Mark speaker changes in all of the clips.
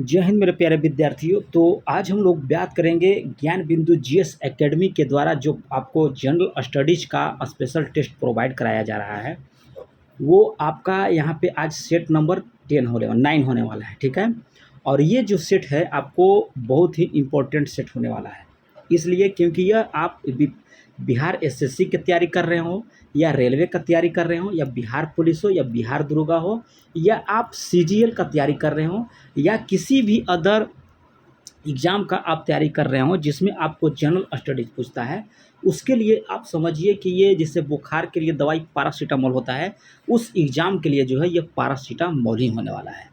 Speaker 1: जय हिंद मेरे प्यारे विद्यार्थियों। तो आज हम लोग बात करेंगे ज्ञान बिंदु जीएस एकेडमी के द्वारा जो आपको जनरल स्टडीज का स्पेशल टेस्ट प्रोवाइड कराया जा रहा है, वो आपका यहाँ पे आज सेट नंबर 9 होने वाला है। ठीक है, और ये जो सेट है आपको बहुत ही इम्पोर्टेंट सेट होने वाला है, इसलिए क्योंकि यह आप बिहार एसएससी की तैयारी कर रहे हो, या रेलवे का तैयारी कर रहे हो, या बिहार पुलिस हो, या बिहार दरोगा हो, या आप सीजीएल का तैयारी कर रहे हो, या किसी भी अदर एग्ज़ाम का आप तैयारी कर रहे हो जिसमें आपको जनरल स्टडीज पूछता है, उसके लिए आप समझिए कि ये जैसे बुखार के लिए दवाई पैरासीटामोल होता है, उस एग्ज़ाम के लिए जो है ये पैरासीटामोल ही होने वाला है।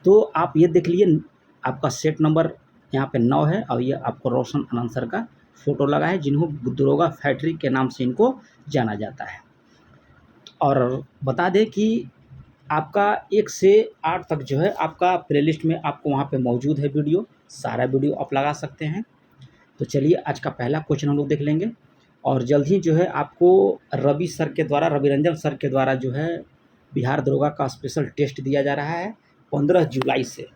Speaker 1: तो आप ये देख लिए, आपका सेट नंबर यहाँ पे 9 है और ये आपको रोशन आनंद सर का फ़ोटो लगा है, जिन्हों दरोगा फैक्ट्री के नाम से इनको जाना जाता है। और बता दें कि आपका 1 से 8 तक जो है आपका प्लेलिस्ट में आपको वहाँ पे मौजूद है वीडियो, सारा वीडियो आप लगा सकते हैं। तो चलिए आज का पहला क्वेश्चन हम लोग देख लेंगे, और जल्द ही जो है आपको रवि रंजन सर के द्वारा जो है बिहार दरोगा का स्पेशल टेस्ट दिया जा रहा है 15 जुलाई से,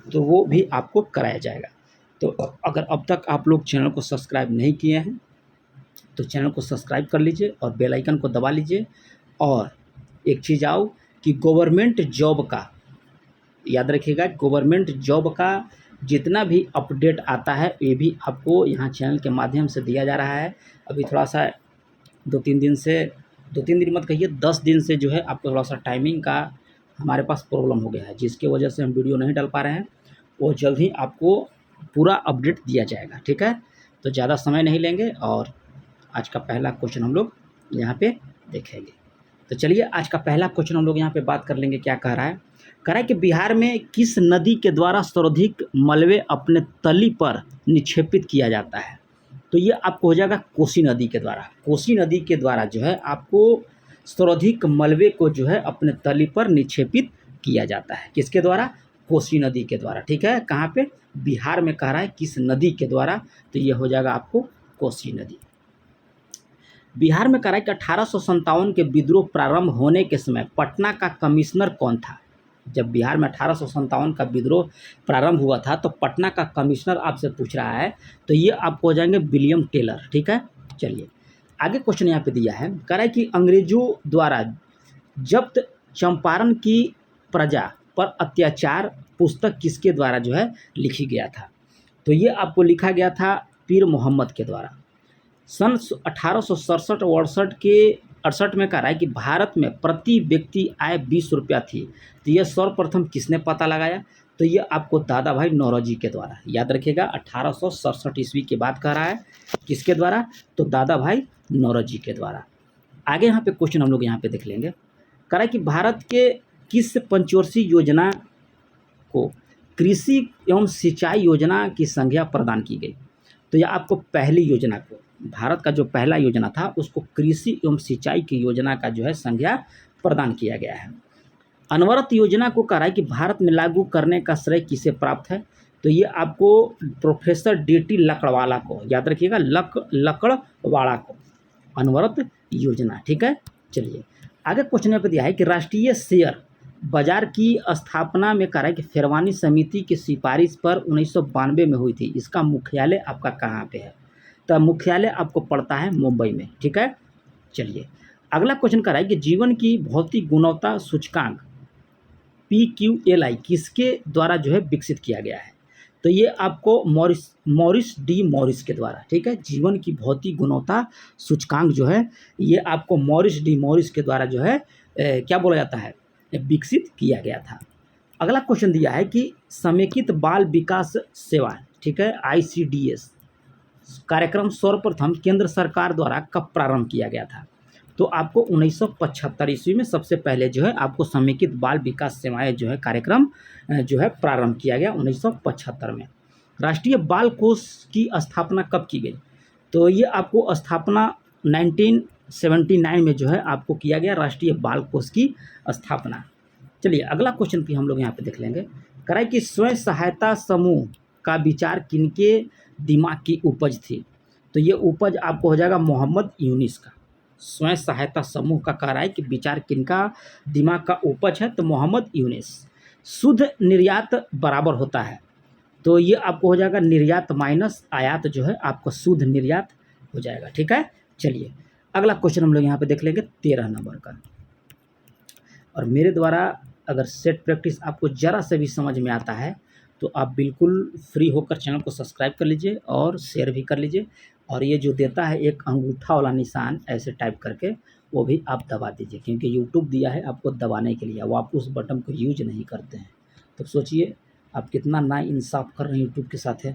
Speaker 1: तो वो भी आपको कराया जाएगा। तो अगर अब तक आप लोग चैनल को सब्सक्राइब नहीं किए हैं तो चैनल को सब्सक्राइब कर लीजिए और बेल आइकन को दबा लीजिए। और एक चीज़ आओ कि गवर्नमेंट जॉब का याद रखिएगा, गवर्नमेंट जॉब का जितना भी अपडेट आता है ये भी आपको यहाँ चैनल के माध्यम से दिया जा रहा है। अभी थोड़ा सा 2-3 दिन मत कहिए, 10 दिन से जो है आपको थोड़ा सा टाइमिंग का हमारे पास प्रॉब्लम हो गया है, जिसकी वजह से हम वीडियो नहीं डाल पा रहे हैं। वो जल्द ही आपको पूरा अपडेट दिया जाएगा। ठीक है, तो ज़्यादा समय नहीं लेंगे और आज का पहला क्वेश्चन हम लोग यहाँ पे देखेंगे। तो चलिए आज का पहला क्वेश्चन हम लोग यहाँ पे बात कर लेंगे। क्या कह रहा है? कह रहा है कि बिहार में किस नदी के द्वारा सर्वाधिक मलबे अपने तली पर निक्षेपित किया जाता है? तो ये आपको हो जाएगा कोसी नदी के द्वारा। कोसी नदी के द्वारा जो है आपको सर्वाधिक मलबे को जो है अपने तली पर निक्षेपित किया जाता है। किसके द्वारा? कोसी नदी के द्वारा। ठीक है, कहाँ पे? बिहार में कह रहा है किस नदी के द्वारा, तो ये हो जाएगा आपको कोसी नदी। बिहार में कह रहा है कि 1857 के विद्रोह प्रारंभ होने के समय पटना का कमिश्नर कौन था? जब बिहार में 1857 का विद्रोह प्रारंभ हुआ था तो पटना का कमिश्नर आपसे पूछ रहा है, तो ये आपको हो जाएंगे विलियम टेलर। ठीक है, चलिए आगे क्वेश्चन यहाँ पे दिया है। कह रहा है कि अंग्रेजों द्वारा जब्त चंपारण की प्रजा पर अत्याचार पुस्तक किसके द्वारा जो है लिखी गया था? तो ये आपको लिखा गया था पीर मोहम्मद के द्वारा। सन 1867-68 के 68 में कह रहा है कि भारत में प्रति व्यक्ति आय 20 रुपया थी, तो यह सर्वप्रथम किसने पता लगाया? तो ये आपको दादा भाई नौरोजी के द्वारा। याद रखिएगा 1867 ईस्वी की बात कर रहा है, किसके द्वारा? तो दादा भाई नौरोजी के द्वारा। आगे यहाँ पे क्वेश्चन हम लोग यहाँ पे देख लेंगे। कह रहा है कि भारत के किस पंचवर्षीय योजना को कृषि एवं सिंचाई योजना की संज्ञा प्रदान की गई? तो यह आपको पहली योजना को, भारत का जो पहला योजना था उसको कृषि एवं सिंचाई की योजना का जो है संज्ञा प्रदान किया गया है। अनवरत योजना को कह रहा है कि भारत में लागू करने का श्रेय किसे प्राप्त है? तो ये आपको प्रोफेसर डी.टी. लकड़वाला को, याद रखिएगा लकड़वाला को, अनवरत योजना। ठीक है, चलिए आगे क्वेश्चन पे दिया है कि राष्ट्रीय शेयर बाजार की स्थापना में कह रहा है कि फेरवानी समिति की सिफारिश पर 1992 में हुई थी। इसका मुख्यालय आपका कहाँ पे है? तो मुख्यालय आपको पड़ता है मुंबई में। ठीक है, चलिए अगला क्वेश्चन कर रहा है कि जीवन की भौतिक गुणवत्ता सूचकांक PQLI किसके द्वारा जो है विकसित किया गया है? तो ये आपको मॉरिस डी मॉरिस के द्वारा। ठीक है, जीवन की भौतिक गुणवत्ता सूचकांक जो है ये आपको मॉरिस डी मॉरिस के द्वारा जो है क्या बोला जाता है, विकसित किया गया था। अगला क्वेश्चन दिया है कि समेकित बाल विकास सेवा, ठीक है, ICDS कार्यक्रम सर्वप्रथम केंद्र सरकार द्वारा कब प्रारंभ किया गया था? तो आपको 1975 ईस्वी में सबसे पहले जो है आपको समेकित बाल विकास सेवाएं जो है कार्यक्रम जो है प्रारंभ किया गया 1975 में। राष्ट्रीय बाल कोष की स्थापना कब की गई? तो ये आपको स्थापना 1979 में जो है आपको किया गया राष्ट्रीय बाल कोष की स्थापना। चलिए अगला क्वेश्चन भी हम लोग यहाँ पे देख लेंगे। कह रहा है कि स्वयं सहायता समूह का विचार किनके दिमाग की उपज थी? तो ये उपज आपको हो जाएगा मोहम्मद यूनिस का। स्वयं सहायता समूह का कह रहा है कि विचार किनका दिमाग का उपज है? तो मोहम्मद यूनिस। शुद्ध निर्यात बराबर होता है, तो ये आपको हो जाएगा निर्यात माइनस आयात जो है आपका शुद्ध निर्यात हो जाएगा। ठीक है, चलिए अगला क्वेश्चन हम लोग यहाँ पे देख लेंगे 13 नंबर का। और मेरे द्वारा अगर सेट प्रैक्टिस आपको ज़रा से भी समझ में आता है तो आप बिल्कुल फ्री होकर चैनल को सब्सक्राइब कर लीजिए और शेयर भी कर लीजिए। और ये जो देता है एक अंगूठा वाला निशान ऐसे टाइप करके, वो भी आप दबा दीजिए, क्योंकि यूट्यूब दिया है आपको दबाने के लिए, वो आप उस बटन को यूज नहीं करते हैं। तो सोचिए आप कितना नाइंसाफ़ कर रहे हैं यूट्यूब के साथ,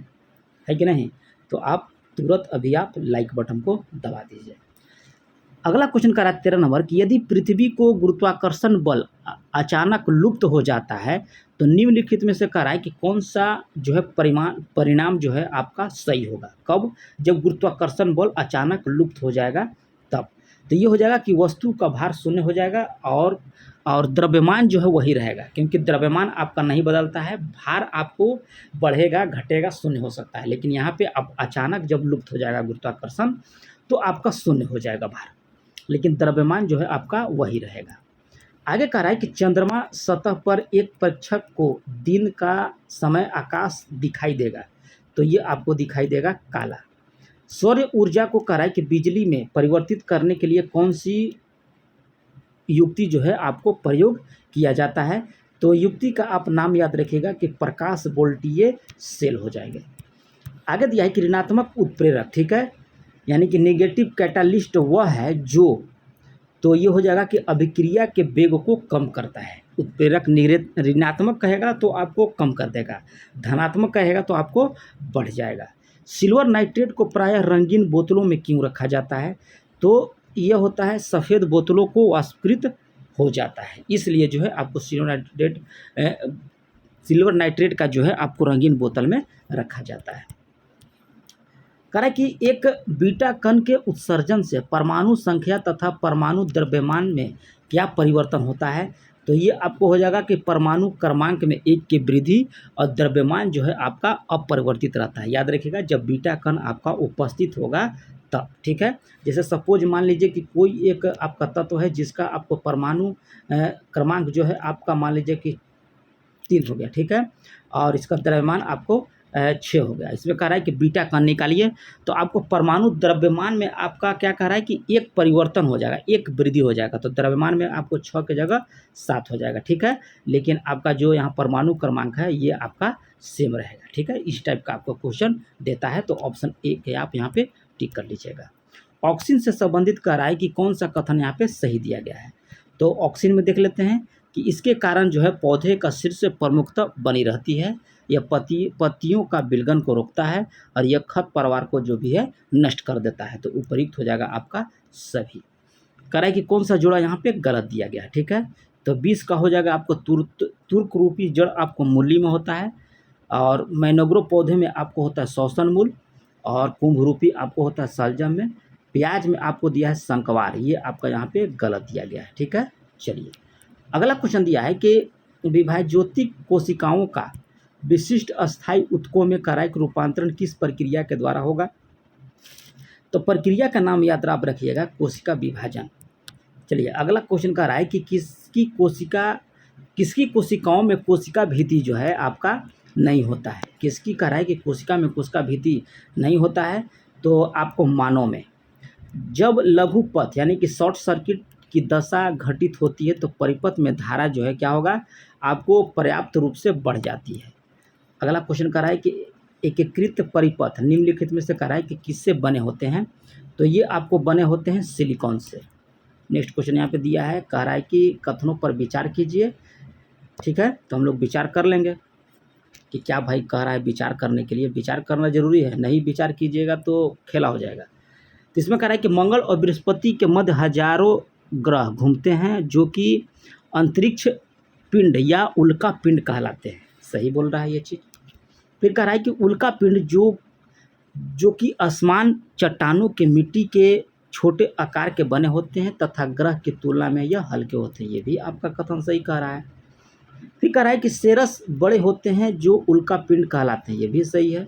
Speaker 1: है कि नहीं। तो आप तुरंत अभी आप लाइक बटन को दबा दीजिए। अगला क्वेश्चन कह रहा है 13 नंबर कि यदि पृथ्वी को गुरुत्वाकर्षण बल अचानक लुप्त हो जाता है तो निम्नलिखित में से कह रहा है कि कौन सा जो है परिणाम जो है आपका सही होगा। कब? जब गुरुत्वाकर्षण बल अचानक लुप्त हो जाएगा तब। तो ये हो जाएगा कि वस्तु का भार शून्य हो जाएगा और द्रव्यमान जो है वही रहेगा, क्योंकि द्रव्यमान आपका नहीं बदलता है, भार आपको बढ़ेगा घटेगा शून्य हो सकता है, लेकिन यहाँ पे अब अचानक जब लुप्त हो जाएगा गुरुत्वाकर्षण तो आपका शून्य हो जाएगा भार, लेकिन द्रव्यमान जो है आपका वही रहेगा। आगे कह रहा है कि चंद्रमा सतह पर एक प्रेक्षक को दिन का समय आकाश दिखाई देगा, तो ये आपको दिखाई देगा काला। सौर ऊर्जा को कह रहा है कि बिजली में परिवर्तित करने के लिए कौन सी युक्ति जो है आपको प्रयोग किया जाता है, तो युक्ति का आप नाम याद रखिएगा कि प्रकाश वोल्टीय सेल हो जाएंगे। आगे दिया है कि ऋणात्मक उत्प्रेरक, ठीक है, यानी कि नेगेटिव कैटालिस्ट वह है जो, तो ये हो जाएगा कि अभिक्रिया के वेग को कम करता है। उत्प्रेरक ऋणात्मक कहेगा तो आपको कम कर देगा, धनात्मक कहेगा तो आपको बढ़ जाएगा। सिल्वर नाइट्रेट को प्रायः रंगीन बोतलों में क्यों रखा जाता है, तो यह होता है सफ़ेद बोतलों को वाष्पीकृत हो जाता है, इसलिए जो है आपको सिल्वर नाइट्रेट का जो है आपको रंगीन बोतल में रखा जाता है। कह रहा है कि एक बीटा कण के उत्सर्जन से परमाणु संख्या तथा परमाणु द्रव्यमान में क्या परिवर्तन होता है, तो ये आपको हो जाएगा कि परमाणु क्रमांक में 1 की वृद्धि और द्रव्यमान जो है आपका अपरिवर्तित रहता है। याद रखिएगा जब बीटा कण आपका उपस्थित होगा तब, ठीक है। जैसे सपोज मान लीजिए कि कोई एक आपका तत्व है जिसका आपको परमाणु क्रमांक जो है आपका मान लीजिए कि 3 हो गया, ठीक है, और इसका द्रव्यमान आपको 6 हो गया। इसमें कह रहा है कि बीटा कण निकालिए, तो आपको परमाणु द्रव्यमान में आपका क्या कह रहा है कि 1 परिवर्तन हो जाएगा, 1 वृद्धि हो जाएगा, तो द्रव्यमान में आपको 6 की जगह 7 हो जाएगा, ठीक है। लेकिन आपका जो यहाँ परमाणु क्रमांक है ये आपका सेम रहेगा, ठीक है। इस टाइप का आपको क्वेश्चन देता है, तो ऑप्शन ए के आप यहाँ पे टिक कर लीजिएगा। ऑक्सीजन से संबंधित कह रहा है कि कौन सा कथन यहाँ पे सही दिया गया है, तो ऑक्सीजन में देख लेते हैं कि इसके कारण जो है पौधे का शीर्ष प्रमुखता बनी रहती है, यह पत्तियों का विलगन को रोकता है और यह खरपतवार को जो भी है नष्ट कर देता है, तो उपयुक्त हो जाएगा आपका सभी। कह रहा है कि कौन सा जोड़ा यहाँ पे गलत दिया गया है, ठीक है, तो 20 का हो जाएगा आपको तुर्क रूपी जड़ आपको मूली में होता है, और मैनग्रो पौधे में आपको होता है शोषण मूल, और कुंभ रूपी आपको होता है शलजम में, प्याज में आपको दिया है शंकवार, ये आपका यहाँ पे गलत दिया गया है, ठीक है। चलिए अगला क्वेश्चन दिया है कि विभाज्योतिक कोशिकाओं का विशिष्ट अस्थायी ऊतकों में करायक रूपांतरण किस प्रक्रिया के द्वारा होगा, तो प्रक्रिया का नाम याद आप रखिएगा कोशिका विभाजन। चलिए अगला क्वेश्चन कह रहा है कि किसकी कोशिकाओं में कोशिका भित्ति जो है आपका नहीं होता है, किसकी कह रहा है कि कोशिका में कोशिका भित्ति नहीं होता है, तो आपको मानव में जब लघु पथ यानी कि शॉर्ट सर्किट की दशा घटित होती है तो परिपथ में धारा जो है क्या होगा आपको पर्याप्त रूप से बढ़ जाती है। अगला क्वेश्चन कह रहा है कि एकीकृत परिपथ निम्नलिखित में से कह रहा है कि किससे बने होते हैं, तो ये आपको बने होते हैं सिलिकॉन से। नेक्स्ट क्वेश्चन यहाँ पे दिया है, कह रहा है कि कथनों पर विचार कीजिए, ठीक है, तो हम लोग विचार कर लेंगे कि क्या भाई कह रहा है। विचार करने के लिए विचार करना जरूरी है, नहीं विचार कीजिएगा तो खेला हो जाएगा। तो इसमें कह रहा है कि मंगल और बृहस्पति के मध्य हजारों ग्रह घूमते हैं जो कि अंतरिक्ष पिंड या उल्का पिंड कहलाते हैं, सही बोल रहा है ये चीज़। फिर कह रहा है कि उल्का पिंड जो कि आसमान चट्टानों के मिट्टी के छोटे आकार के बने होते हैं तथा ग्रह की तुलना में यह हल्के होते हैं, ये भी आपका कथन सही कह रहा है। फिर कह रहा है कि सेरस बड़े होते हैं जो उल्का पिंड कहलाते हैं, ये भी सही है।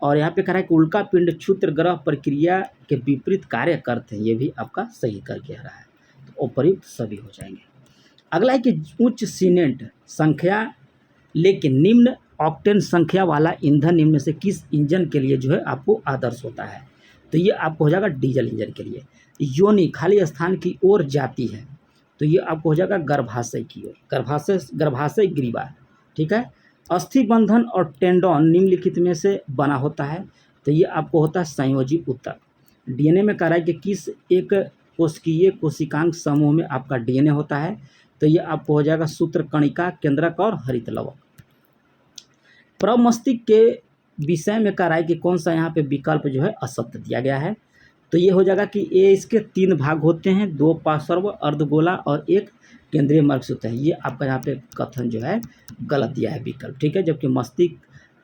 Speaker 1: और यहाँ पे कह रहा है कि उल्का पिंड क्षुद्र ग्रह प्रक्रिया के विपरीत कार्य करते हैं, ये भी आपका सही कर कह रहा है, तो उपयुक्त सभी हो जाएंगे। अगला है कि उच्च सीनेट संख्या लेकिन निम्न ऑक्टेन संख्या वाला ईंधन निम्न में से किस इंजन के लिए जो है आपको आदर्श होता है? तो ये आपको हो जाएगा डीजल इंजन के लिए। योनि खाली स्थान की ओर जाती है, तो ये आपको हो जाएगा गर्भाशय की ओर, गर्भाशय ग्रीवा, ठीक है। अस्थि बंधन और टेंडन निम्नलिखित में से बना होता है, तो ये आपको होता है संयोजी ऊतक। डीएनए में कह रहा है कि किस एक कोशिकीय कोशिकांग समूह में आपका डीएनए होता है, तो ये आपको हो जाएगा सूत्रकणिका, केंद्रक और हरित लवक। प्रमस्तिष्क के विषय में कह रहा है कि कौन सा यहाँ पे विकल्प जो है असत्य दिया गया है, तो ये हो जाएगा कि ये इसके 3 भाग होते हैं, 2 पार्श्व अर्धगोला और 1 केंद्रीय मर्कस होता है। ये आपका यहाँ पे कथन जो है गलत दिया है विकल्प, ठीक है। जबकि मस्तिष्क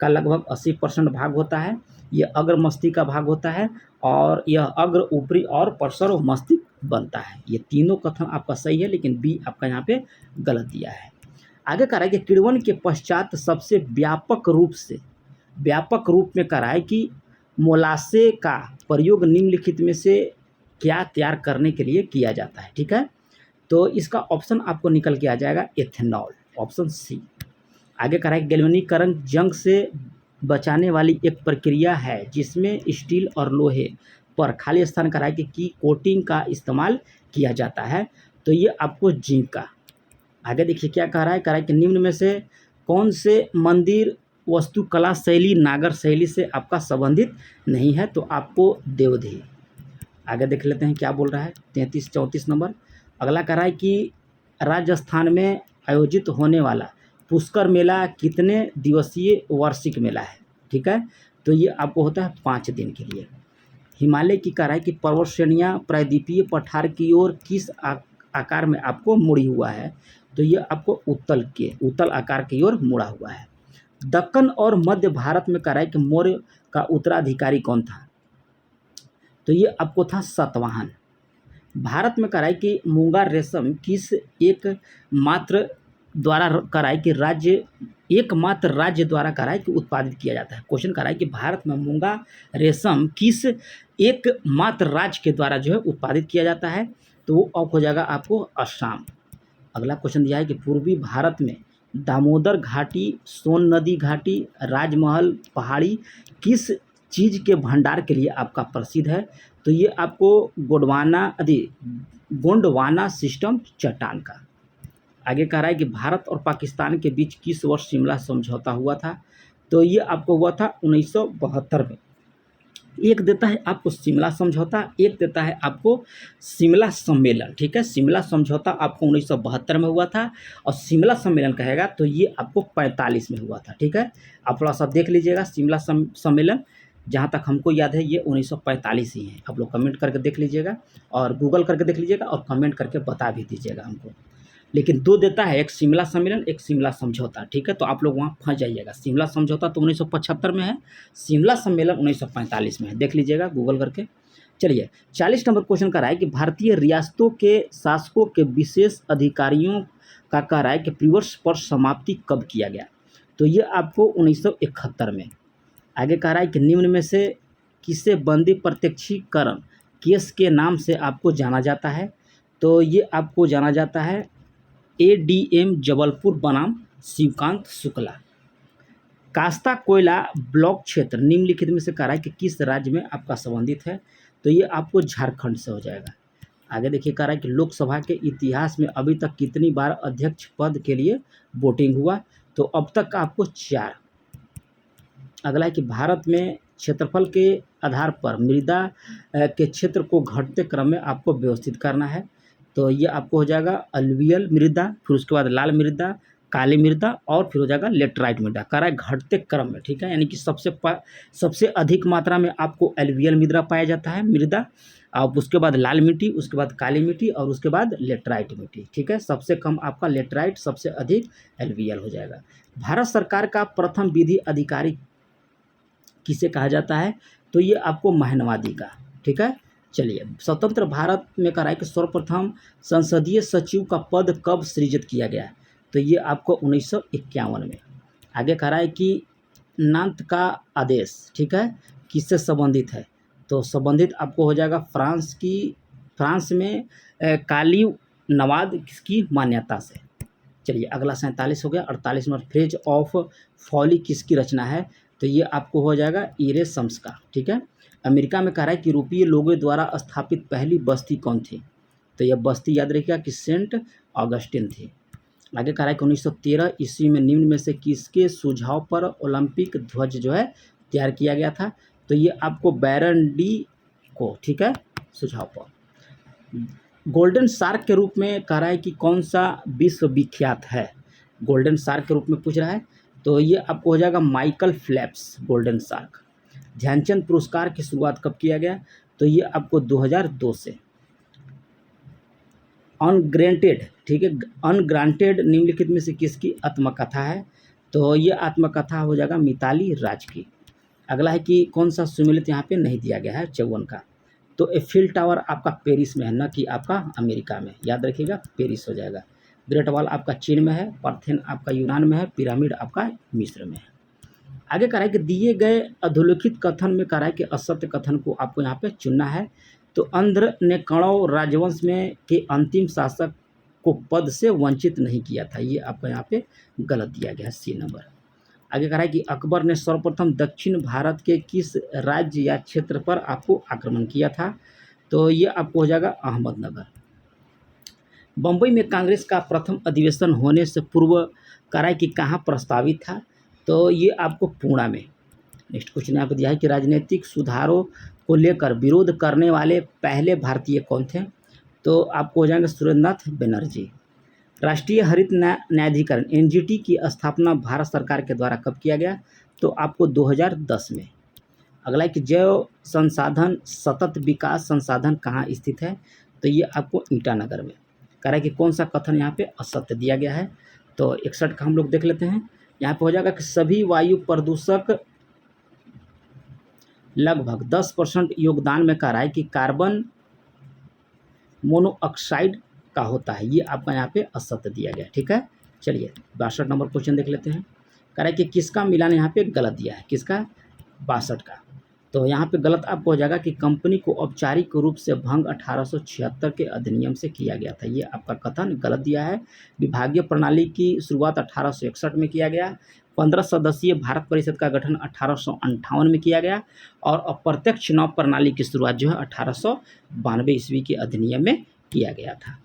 Speaker 1: का लगभग 80% भाग होता है, ये अग्र मस्तिष्क का भाग होता है और यह अग्र, ऊपरी और पार्श्व मस्तिष्क बनता है। ये तीनों कथन आपका सही है, लेकिन बी आपका यहाँ पे गलत दिया है। आगे कह रहा है कि किण्वन के पश्चात सबसे व्यापक रूप में कह रहा है कि मोलासे का प्रयोग निम्नलिखित में से क्या तैयार करने के लिए किया जाता है, ठीक है। तो इसका ऑप्शन आपको निकल के आ जाएगा एथेनॉल, ऑप्शन सी। आगे कह रहा है गैल्वेनीकरण जंग से बचाने वाली एक प्रक्रिया है जिसमें स्टील और लोहे पर खाली स्थान कह रहा है कि कोटिंग का इस्तेमाल किया जाता है, तो ये आपको जिंक का। आगे देखिए क्या कह रहा है कि निम्न में से कौन से मंदिर वास्तुकला शैली नागर शैली से आपका संबंधित नहीं है, तो आपको देवधी। आगे देख लेते हैं क्या बोल रहा है, 33-34 नंबर। अगला कह रहा है कि राजस्थान में आयोजित होने वाला पुष्कर मेला कितने दिवसीय वार्षिक मेला है, ठीक है। तो ये आपको होता है 5 दिन के लिए। हिमालय की कह रहा है कि पर्वत श्रेणियाँ प्रायद्वीपीय पठार की ओर किस आकार में आपको मुड़ी हुआ है, तो ये आपको उत्तल आकार की ओर मुड़ा हुआ है। दक्कन और मध्य भारत में कह रहा है कि मौर्य का उत्तराधिकारी कौन था, तो ये आपको था सातवाहन। भारत में कह रहा है कि मूंगा रेशम किस एकमात्र राज्य द्वारा कह रहा है कि उत्पादित किया जाता है। क्वेश्चन कह रहा है कि भारत में मूंगा रेशम किस एकमात्र राज्य के द्वारा जो है उत्पादित किया जाता है, तो वो ऑफ हो जाएगा आपको असम। अगला क्वेश्चन दिया है कि पूर्वी भारत में दामोदर घाटी, सोन नदी घाटी, राजमहल पहाड़ी किस चीज़ के भंडार के लिए आपका प्रसिद्ध है, तो ये आपको गोंडवाना सिस्टम चट्टान का। आगे कह रहा है कि भारत और पाकिस्तान के बीच किस वर्ष शिमला समझौता हुआ था, तो ये आपको हुआ था 1972 में। एक देता है आपको शिमला समझौता, एक देता है आपको शिमला सम्मेलन, ठीक है। शिमला समझौता आपको 1972 में हुआ था और शिमला सम्मेलन कहेगा तो ये आपको 45 में हुआ था, ठीक है। आप थोड़ा सा देख लीजिएगा, शिमला सम्मेलन जहाँ तक हमको याद है ये 1945 ही है। आप लोग कमेंट करके देख लीजिएगा और गूगल करके देख लीजिएगा और कमेंट करके बता भी दीजिएगा हमको। लेकिन 2 देता है, एक शिमला सम्मेलन, एक शिमला समझौता, ठीक है। तो आप लोग वहाँ फंस जाइएगा। शिमला समझौता तो 1975 में है, शिमला सम्मेलन 1945 में है, देख लीजिएगा गूगल करके। चलिए 40 नंबर क्वेश्चन का रहा है कि भारतीय रियासतों के शासकों के विशेष अधिकारियों का कह रहा है कि प्रिवर्स पर समाप्ति कब किया गया, तो ये आपको 1971 में। आगे कह रहा है कि निम्न में से किसे बंदी प्रत्यक्षीकरण केस के नाम से आपको जाना जाता है, तो ये आपको जाना जाता है ADM जबलपुर बनाम शिवकांत शुक्ला। कास्ता कोयला ब्लॉक क्षेत्र निम्नलिखित में से कह रहा है कि किस राज्य में आपका संबंधित है, तो ये आपको झारखंड से हो जाएगा। आगे देखिए कह रहा है कि लोकसभा के इतिहास में अभी तक कितनी बार अध्यक्ष पद के लिए वोटिंग हुआ, तो अब तक का आपको 4। अगला है कि भारत में क्षेत्रफल के आधार पर मृदा के क्षेत्र को घटते क्रम में आपको व्यवस्थित करना है, तो ये आपको हो जाएगा अलवियल मृदा, फिर उसके बाद लाल मृदा, काली मृदा और फिर हो जाएगा लेटराइट मृदा। कह रहा है घटते क्रम में, ठीक है। यानी कि सबसे अधिक मात्रा में आपको एलुवियल मृदा पाया जाता है मृदा, और उसके बाद लाल मिट्टी, उसके बाद काली मिट्टी और उसके बाद लेटराइट मिट्टी, ठीक है। सबसे कम आपका लेटराइट, सबसे अधिक एलुवियल हो जाएगा। भारत सरकार का प्रथम विधि अधिकारी किसे कहा जाता है, तो ये आपको महानवादी का, ठीक है। चलिए स्वतंत्र भारत में कह रहा है कि सर्वप्रथम संसदीय सचिव का पद कब सृजित किया गया, तो ये आपको 1951 में। आगे कह रहा है कि नान्त का आदेश, ठीक है, किससे संबंधित है, तो संबंधित आपको हो जाएगा फ्रांस में काली नवाद की मान्यता से। चलिए अगला 47 हो गया। 48 नंबर, फ्रेज ऑफ फॉली किसकी रचना है? तो ये आपको हो जाएगा इरेशम्स का। ठीक है। अमेरिका में कह रहा है कि यूरोपीय लोगों द्वारा स्थापित पहली बस्ती कौन थी? तो यह बस्ती याद रखिएगा कि सेंट ऑगस्टिन थी। आगे कह रहा है कि 1913 ईस्वी में निम्न में से किसके सुझाव पर ओलंपिक ध्वज जो है तैयार किया गया था? तो ये आपको बैरन डी को, ठीक है, सुझाव पर। गोल्डन शार्क के रूप में कह रहा है कि कौन सा विश्व विख्यात है? गोल्डन शार्क के रूप में पूछ रहा है, तो ये आपको हो जाएगा Michael Phelps golden shark. Dhyan Chand पुरस्कार की शुरुआत कब किया गया? तो ये आपको 2002 से। अनग्रांटेड, ठीक है, अनग्रांटेड निम्नलिखित में से किसकी आत्मकथा है? तो ये आत्मकथा हो जाएगा मिताली राज की। अगला है कि कौन सा सुमेलित यहाँ पे नहीं दिया गया है 54 का? तो एफिल टावर आपका पेरिस में है, न कि आपका अमेरिका में, याद रखिएगा पेरिस हो जाएगा। ग्रेट वॉल आपका चीन में है, पार्थेन आपका यूनान में है, पिरामिड आपका मिस्र में है। आगे कह रहा है कि दिए गए अधोलिखित कथन में कह रहा है कि असत्य कथन को आपको यहाँ पे चुनना है। तो अंध्र ने कणव राजवंश में के अंतिम शासक को पद से वंचित नहीं किया था, ये आपका यहाँ पे गलत दिया गया है, सी नंबर। आगे कह रहा है कि अकबर ने सर्वप्रथम दक्षिण भारत के किस राज्य या क्षेत्र पर आपको आक्रमण किया था? तो ये आपको हो जाएगा अहमदनगर। बम्बई में कांग्रेस का प्रथम अधिवेशन होने से पूर्व कह रहा है कि कहाँ प्रस्तावित था? तो ये आपको पुणे में। नेक्स्ट क्वेश्चन यहाँ पर दिया है कि राजनीतिक सुधारों को लेकर विरोध करने वाले पहले भारतीय कौन थे? तो आपको हो जाएंगे सुरेंद्रनाथ बनर्जी। राष्ट्रीय हरित न्यायाधिकरण एनजीटी की स्थापना भारत सरकार के द्वारा कब किया गया? तो आपको 2010 में। अगला है कि जैव संसाधन सतत विकास संसाधन कहाँ स्थित है? तो ये आपको ईटानगर में। कह रहा है कि कौन सा कथन यहाँ पे असत्य दिया गया है? तो 61 का हम लोग देख लेते हैं। यहाँ पे हो जाएगा कि सभी वायु प्रदूषक लगभग 10% योगदान में कह रहा है कि कार्बन मोनोऑक्साइड का होता है, ये आपका यहाँ पे असत्य दिया गया। ठीक है। चलिए 62 नंबर क्वेश्चन देख लेते हैं। कह रहा है कि किसका मिलान यहाँ पे गलत दिया है? किसका? 62 का। तो यहाँ पे गलत आपको हो जाएगा कि कंपनी को औपचारिक रूप से भंग 1876 के अधिनियम से किया गया था, ये आपका कथन गलत दिया है। विभागीय प्रणाली की शुरुआत 1861 में किया गया। 15 सदस्यीय भारत परिषद का गठन 1858 में किया गया और अप्रत्यक्ष चुनाव प्रणाली की शुरुआत जो है 1892 ईस्वी के अधिनियम में किया गया था।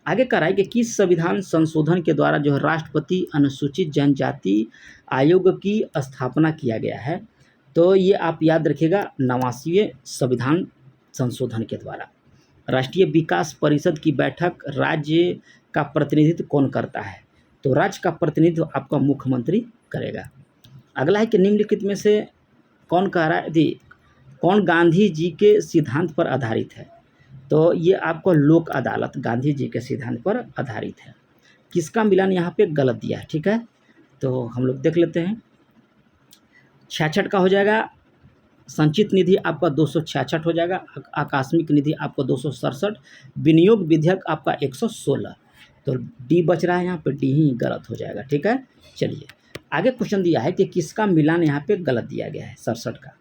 Speaker 1: आगे कह रहा है कि किस संविधान संशोधन के द्वारा जो है राष्ट्रपति अनुसूचित जनजाति आयोग की स्थापना किया गया है? तो ये आप याद रखिएगा 89वें संविधान संशोधन के द्वारा। राष्ट्रीय विकास परिषद की बैठक राज्य का प्रतिनिधित्व कौन करता है? तो राज्य का प्रतिनिधित्व आपका मुख्यमंत्री करेगा। अगला है कि निम्नलिखित में से कौन कह रहा है कौन गांधी जी के सिद्धांत पर आधारित है? तो ये आपको लोक अदालत गांधी जी के सिद्धांत पर आधारित है। किसका मिलान यहाँ पे गलत दिया है? ठीक है, तो हम लोग देख लेते हैं। 66 का हो जाएगा। संचित निधि आपका 266 हो जाएगा। आकस्मिक निधि आपको 267। विनियोग विधेयक आपका 116। तो डी बच रहा है, यहाँ पे डी ही गलत हो जाएगा। ठीक है। चलिए आगे क्वेश्चन दिया है कि किसका मिलान यहाँ पे गलत दिया गया है 67 का?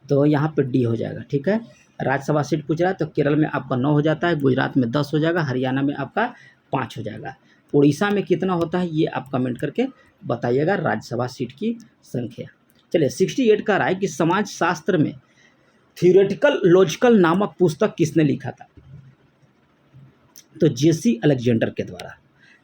Speaker 1: तो यहाँ पे डी हो जाएगा। ठीक है। राज्यसभा सीट पूछ रहा है, तो केरल में आपका 9 हो जाता है, गुजरात में 10 हो जाएगा, हरियाणा में आपका 5 हो जाएगा। उड़ीसा में कितना होता है ये आप कमेंट करके बताइएगा राज्यसभा सीट की संख्या। चलिए 68 का रहा है कि समाज शास्त्र में थियोरेटिकल लॉजिकल नामक पुस्तक किसने लिखा था? तो जेसी अलेक्जेंडर के द्वारा।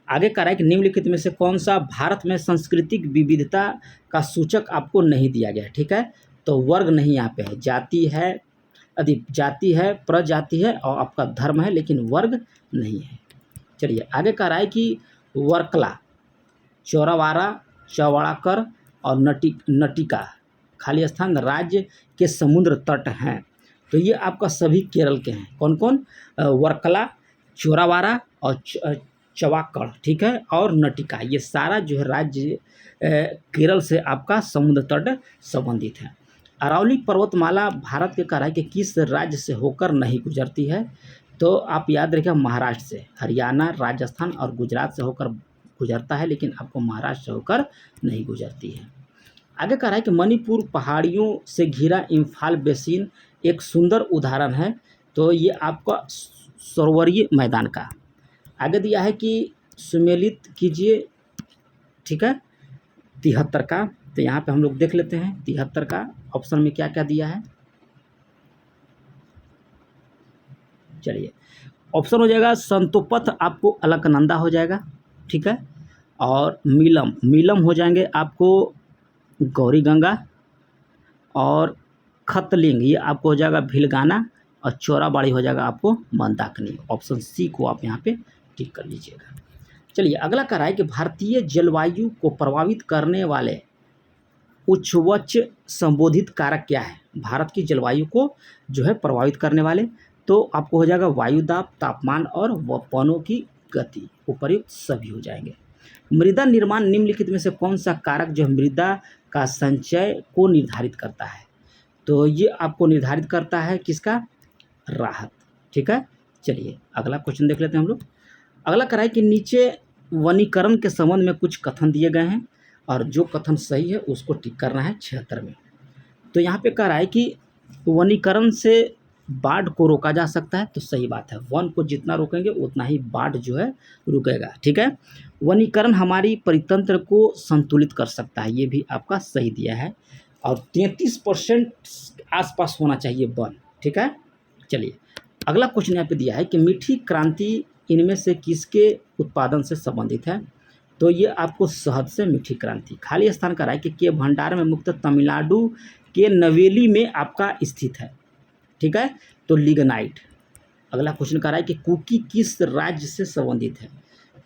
Speaker 1: आगे कह रहा है कि निम्नलिखित में से कौन सा भारत में सांस्कृतिक विविधता का सूचक आपको नहीं दिया गया है? ठीक है, तो वर्ग नहीं यहाँ पे है, जाति है, जाति है, प्रजाति है और आपका धर्म है, लेकिन वर्ग नहीं है। चलिए आगे कह रहा है कि वर्कला, चौरावारा, चौवाड़ाकर और नटिका खाली स्थान राज्य के समुद्र तट हैं। तो ये आपका सभी केरल के हैं। कौन कौन? वर्कला, चौरावारा और चवाकड़, ठीक है, और नटिका, ये सारा जो है राज्य केरल से आपका समुद्र तट संबंधित है। अरावली पर्वतमाला भारत के कह रहा है कि किस राज्य से होकर नहीं गुजरती है? तो आप याद रखिए महाराष्ट्र से, हरियाणा, राजस्थान और गुजरात से होकर गुजरता है, लेकिन आपको महाराष्ट्र से होकर नहीं गुजरती है। आगे कह रहा है कि मणिपुर पहाड़ियों से घिरा इम्फाल बेसिन एक सुंदर उदाहरण है। तो ये आपका सरोवरीय मैदान का। आगे दिया है कि सुमेलित कीजिए, ठीक है, 73 का। तो यहाँ पे हम लोग देख लेते हैं 73 का ऑप्शन में क्या क्या दिया है। चलिए, ऑप्शन हो जाएगा संतोपथ, आपको अलकनंदा हो जाएगा, ठीक है, और मीलम, मीलम हो जाएंगे आपको गौरी गंगा, और खतलिंग ये आपको हो जाएगा भिलगाना, और चौराबाड़ी हो जाएगा आपको मंदाकिनी। ऑप्शन सी को आप यहाँ पे टिक कर लीजिएगा। चलिए, अगला कह रहा है कि भारतीय जलवायु को प्रभावित करने वाले उच्चवच संबोधित कारक क्या है। भारत की जलवायु को जो है प्रभावित करने वाले, तो आपको हो जाएगा वायुदाब, तापमान और वनों की गति, उपर्युक्त सभी हो जाएंगे। मृदा निर्माण निम्नलिखित में से कौन सा कारक जो है मृदा का संचय को निर्धारित करता है। तो ये आपको निर्धारित करता है किसका, राहत, ठीक है। चलिए, अगला क्वेश्चन देख लेते हैं हम लोग। अगला कह रहा है कि नीचे वनीकरण के संबंध में कुछ कथन दिए गए हैं, और जो कथन सही है उसको टिक करना है 76 में। तो यहाँ पे कह रहा है कि वनीकरण से बाढ़ को रोका जा सकता है, तो सही बात है, वन को जितना रोकेंगे उतना ही बाढ़ जो है रुकेगा, ठीक है। वनीकरण हमारी परितंत्र को संतुलित कर सकता है, ये भी आपका सही दिया है, और 33% आसपास होना चाहिए वन, ठीक है। चलिए, अगला क्वेश्चन यहाँ पे दिया है कि मीठी क्रांति इनमें से किसके उत्पादन से संबंधित है। तो ये आपको शहद से मीठी क्रांति। खाली स्थान का राय के भंडार में मुक्त तमिलनाडु के नवेली में आपका स्थित है, ठीक है, तो लिग्नाइट। अगला क्वेश्चन का राय कि कुकी किस राज्य से संबंधित है।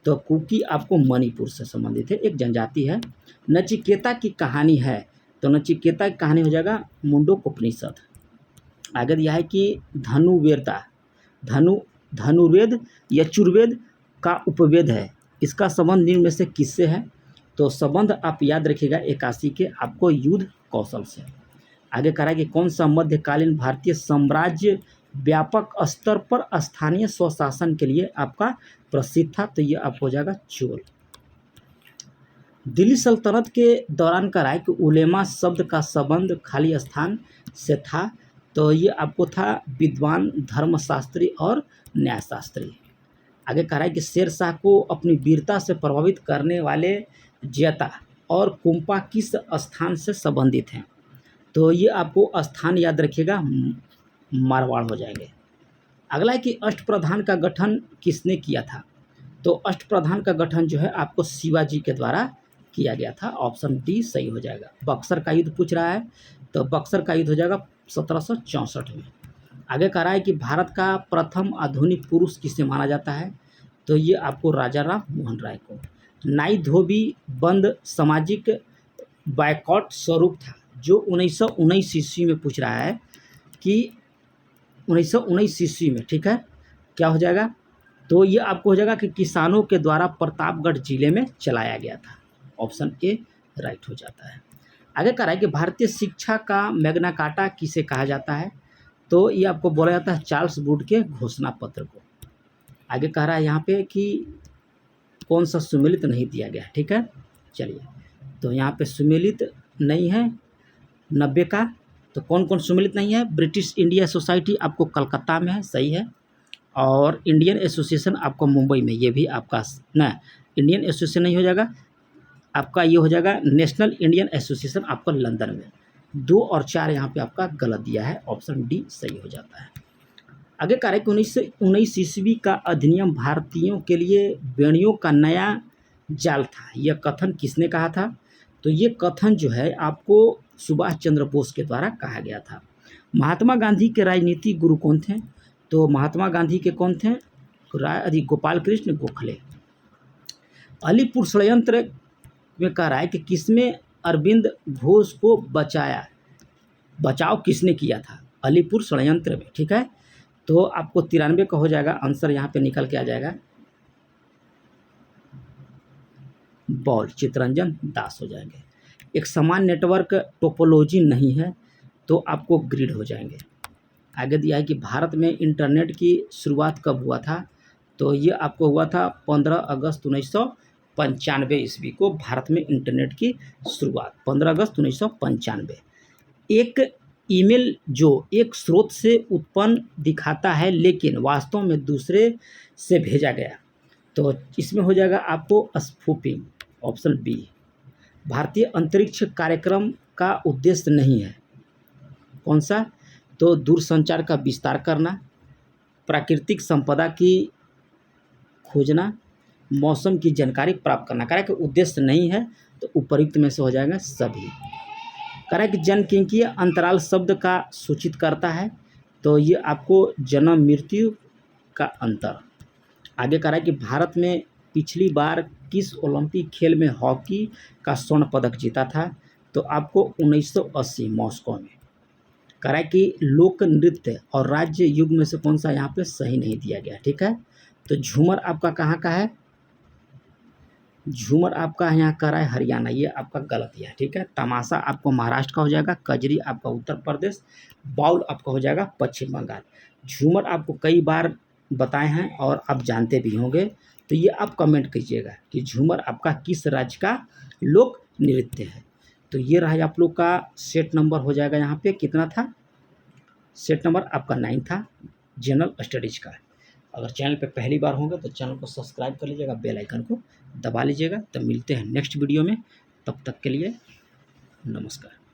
Speaker 1: तो कुकी आपको मणिपुर से संबंधित है, एक जनजाति है। नचिकेता की कहानी है, तो नचिकेता की कहानी हो जाएगा मुंडकोपनिषद। आगे दिया है कि धनुर्वेद, धनुर्वेद यजुर्वेद का उपवेद है, इसका संबंध निम्न में से किससे है। तो संबंध आप याद रखिएगा 81 के आपको युद्ध कौशल से। आगे कह रहा है कि कौन सा मध्यकालीन भारतीय साम्राज्य व्यापक स्तर पर स्थानीय स्वशासन के लिए आपका प्रसिद्ध था। तो ये आप हो जाएगा चोल। दिल्ली सल्तनत के दौरान का राय कि उलेमा शब्द का संबंध खाली स्थान से था। तो ये आपको था विद्वान, धर्मशास्त्री और न्यायशास्त्री। आगे कह रहा है कि शेर शाह को अपनी वीरता से प्रभावित करने वाले जयता और कुंपा किस स्थान से संबंधित हैं। तो ये आपको स्थान याद रखिएगा, मारवाड़ हो जाएंगे। अगला है कि अष्टप्रधान का गठन किसने किया था। तो अष्टप्रधान का गठन जो है आपको शिवाजी के द्वारा किया गया था, ऑप्शन डी सही हो जाएगा। बक्सर का युद्ध पूछ रहा है, तो बक्सर का युद्ध हो जाएगा 1764 में। आगे कह रहा है कि भारत का प्रथम आधुनिक पुरुष किसे माना जाता है। तो ये आपको राजा राम मोहन राय को। नाई धोबी बंद सामाजिक बायकॉट स्वरूप था, जो 1919 ईस्वी में पूछ रहा है कि 1919 ईस्वी में, ठीक है, क्या हो जाएगा। तो ये आपको हो जाएगा कि किसानों के द्वारा प्रतापगढ़ जिले में चलाया गया था, ऑप्शन ए राइट हो जाता है। आगे कह रहा है कि भारतीय शिक्षा का मैग्ना कार्टा किसे कहा जाता है। तो ये आपको बोला जाता है चार्ल्स वुड के घोषणा पत्र को। आगे कह रहा है यहाँ पे कि कौन सा सुमेलित नहीं दिया गया, ठीक है। चलिए, तो यहाँ पे सुमेलित नहीं है 90 का। तो कौन कौन सुमेलित नहीं है। ब्रिटिश इंडिया सोसाइटी आपको कलकत्ता में है, सही है, और इंडियन एसोसिएशन आपको मुंबई में, ये भी आपका ना, इंडियन एसोसिएशन नहीं हो जाएगा आपका, ये हो जाएगा नेशनल इंडियन एसोसिएशन आपको लंदन में। 2 और 4 यहाँ पे आपका गलत दिया है, ऑप्शन डी सही हो जाता है। आगे कह रहा है कि 1919 ईस्वी का अधिनियम भारतीयों के लिए बेड़ियों का नया जाल था, यह कथन किसने कहा था। तो ये कथन जो है आपको सुभाष चंद्र बोस के द्वारा कहा गया था। महात्मा गांधी के राजनीतिक गुरु कौन थे। तो महात्मा गांधी के कौन थे, गोपाल कृष्ण गोखले। अलीपुर षड्यंत्र में कह रहा है कि किसमें अरविंद घोष को बचाव किसने किया था। अलीपुर षड्यंत्र में, ठीक है। तो आपको 93 का हो जाएगा, आंसर यहाँ पे निकल के आ जाएगा बॉल, चितरंजन दास हो जाएंगे। एक समान नेटवर्क टोपोलॉजी नहीं है, तो आपको ग्रिड हो जाएंगे। आगे दिया है कि भारत में इंटरनेट की शुरुआत कब हुआ था। तो ये आपको हुआ था 15 अगस्त 1995 ईस्वी को भारत में इंटरनेट की शुरुआत, 15 अगस्त 1995। एक ईमेल जो एक स्रोत से उत्पन्न दिखाता है लेकिन वास्तव में दूसरे से भेजा गया, तो इसमें हो जाएगा आपको स्पूफिंग, ऑप्शन बी। भारतीय अंतरिक्ष कार्यक्रम का उद्देश्य नहीं है, कौन सा? तो दूरसंचार का विस्तार करना, प्राकृतिक संपदा की खोजना, मौसम की जानकारी प्राप्त करना। कह रहा है कि उद्देश्य नहीं है, तो उपयुक्त में से हो जाएगा सभी। कह रहा है कि जनसांख्यिकीय अंतराल शब्द का सूचित करता है, तो ये आपको जन्म मृत्यु का अंतर। आगे कह रहा है कि भारत में पिछली बार किस ओलंपिक खेल में हॉकी का स्वर्ण पदक जीता था? तो आपको 1980 मॉस्को में। कह रहा है कि लोक नृत्य और राज्य युग में से कौन सा यहाँ पे सही नहीं दिया गया, ठीक है। तो झूमर आपका कहाँ का है? झूमर आपका यहाँ कह रहा है हरियाणा, ये आपका गलत है, ठीक है। तमाशा आपको महाराष्ट्र का हो जाएगा, कजरी आपका उत्तर प्रदेश, बाउल आपका हो जाएगा पश्चिम बंगाल। झूमर आपको कई बार बताए हैं और आप जानते भी होंगे, तो ये आप कमेंट कीजिएगा कि झूमर आपका किस राज्य का लोक नृत्य है। तो ये रहा आप लोग का सेट नंबर हो जाएगा, यहाँ पे कितना था? सेट नंबर आपका 9 था जनरल स्टडीज का। अगर चैनल पे पहली बार होंगे तो चैनल को सब्सक्राइब कर लीजिएगा, बेल आइकन को दबा लीजिएगा। तब मिलते हैं नेक्स्ट वीडियो में, तब तक के लिए नमस्कार।